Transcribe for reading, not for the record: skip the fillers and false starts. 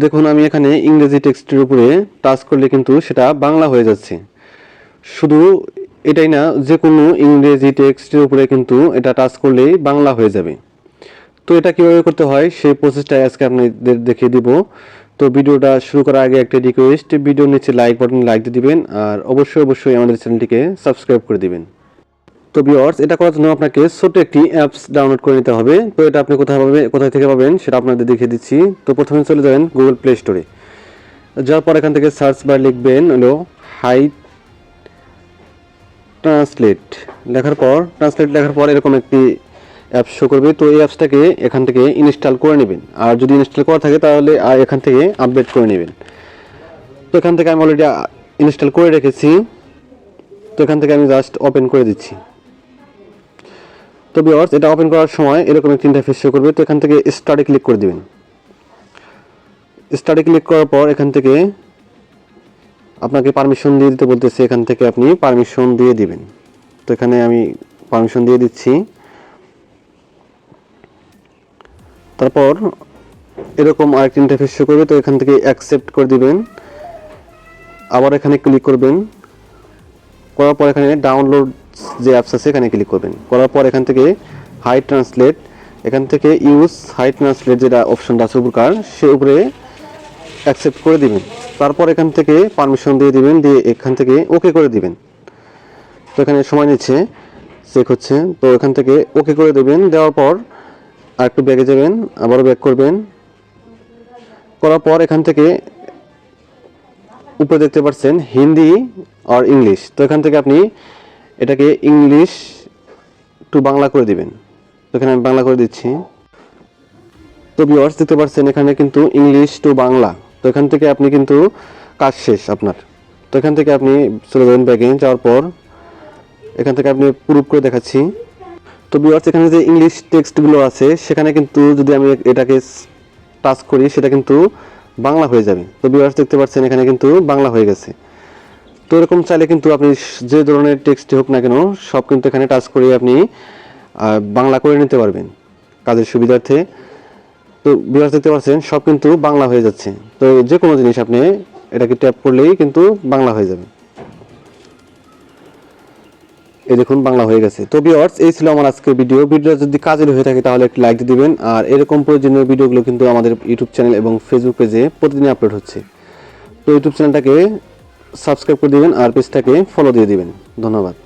দেখুন আমি এখানে ইংরেজি টেক্সটের উপরে টাচ করলে কিন্তু সেটা বাংলা হয়ে যাচ্ছে। শুধু এটাই না, যে কোনো ইংরেজি টেক্সটের উপরে কিন্তু এটা টাচ করলেই বাংলা হয়ে যাবে। তো এটা কীভাবে করতে হয় সেই প্রসেসটাই আজকে আপনাদের দেখিয়ে দিব। তো ভিডিওটা শুরু করার আগে একটা রিকোয়েস্ট, ভিডিওর নিচে লাইক বাটন লাইক দিয়ে দিবেন আর অবশ্যই আমাদের চ্যানেলটিকে সাবস্ক্রাইব করে দিবেন। তো ভিউয়ার্স, এটা করার জন্য আপনাকে ছোট একটি অ্যাপস ডাউনলোড করে নিতে হবে। তো এটা আপনি কোথায় থেকে পাবেন সেটা আপনাদের দেখিয়ে দিচ্ছি। তো প্রথমে চলে যাবেন গুগল প্লে স্টোরে। যাওয়ার পর এখান থেকে সার্চ বার লিখবেন হলো হাই ট্রান্সলেট। লেখার পর এরকম একটি অ্যাপস শো করবে। তো এই অ্যাপসটাকে এখান থেকে ইনস্টল করে নেবেন, আর যদি ইনস্টল করা থাকে তাহলে এখান থেকে আপডেট করে নেবেন। তো এখান থেকে আমি অলরেডি ইনস্টল করে রেখেছি। তো এখান থেকে আমি জাস্ট ওপেন করে দিচ্ছি। তো ভিউয়ার্স, এটা ওপেন করার সময় এরকম একটা ইন্টারফেস শো করবে। তো এখান থেকে স্টার্টে ক্লিক করে দিবেন। স্টার্টে ক্লিক করার পর এখান থেকে আপনাকে পারমিশন দিয়ে দিতে বলতেছে, এখান থেকে আপনি পারমিশন দিয়ে দিবেন। তো এখানে আমি পারমিশন দিয়ে দিচ্ছি। তারপর এরকম আরেকটা ইন্টারফেস শো করবে। তো এখান থেকে অ্যাকসেপ্ট করে দিবেন। আবার এখানে ক্লিক করবেন। করার পর এখানে ডাউনলোড যে অ্যাপস আছে এখানে ক্লিক করবেন। করার পর এখান থেকে হাই ট্রান্সলেট, এখান থেকে ইউজ হাই ট্রান্সলেট যেটা অপশনটা আছে উপকার, সে উপরে অ্যাকসেপ্ট করে দিবেন। তারপর এখান থেকে পারমিশন দিয়ে দিবেন, দিয়ে এখান থেকে ওকে করে দিবেন। তো এখানে সময় নিচ্ছে, চেক হচ্ছে। তো এখান থেকে ওকে করে দেবেন। দেওয়ার পর আর একটু ব্যাগে যাবেন, আবারও ব্যাক করবেন। করার পর এখান থেকে উপরে দেখতে পাচ্ছেন হিন্দি আর ইংলিশ। তো এখান থেকে আপনি এটাকে ইংলিশ টু বাংলা করে দিবেন। তো এখানে আমি বাংলা করে দিচ্ছি। তো ভিউয়ার্স, দেখতে পাচ্ছেন এখানে কিন্তু ইংলিশ টু বাংলা। তো এখান থেকে আপনি কিন্তু কাজ শেষ আপনার। তো এখান থেকে আপনি চলে যাবেন ব্যাগে। যাওয়ার পর এখান থেকে আপনি প্রুফ করে দেখাচ্ছি। তো ভিউয়ার্স, এখানে যে ইংলিশ টেক্সটগুলো আছে সেখানে কিন্তু যদি আমি এটাকে টাচ করি সেটা কিন্তু বাংলা হয়ে যাবে। তো ভিউয়ার্স, দেখতে পাচ্ছেন এখানে কিন্তু বাংলা হয়ে গেছে। তো এরকম চাইলে কিন্তু আপনি যে ধরনের টেক্সটই হোক না কেন সব কিন্তু এখানে টাচ করে আপনি বাংলা করে নিতে পারবেন কাজের সুবিধার্থে। তো ভিউয়ার্স, দেখতে পাচ্ছেন সব কিন্তু বাংলা হয়ে যাচ্ছে। তো যে কোনো জিনিস আপনি এটাকে ট্যাপ করলেই কিন্তু বাংলা হয়ে যাবে। এই দেখুন বাংলা হয়ে গেছে। তো ভিউয়ার্স, এই ছিল আমার আজকের ভিডিও যদি কাজের হয়ে থাকে তাহলে একটি লাইক দিয়ে দিবেন। আর এরকম প্রয়োজনীয় ভিডিওগুলো কিন্তু আমাদের ইউটিউব চ্যানেল এবং ফেসবুক পেজে প্রতিদিন আপলোড হচ্ছে। তো ইউটিউব চ্যানেলটাকে সাবস্ক্রাইব করে দিবেন আর পেজটাকে ফলো দিয়ে দিবেন। ধন্যবাদ।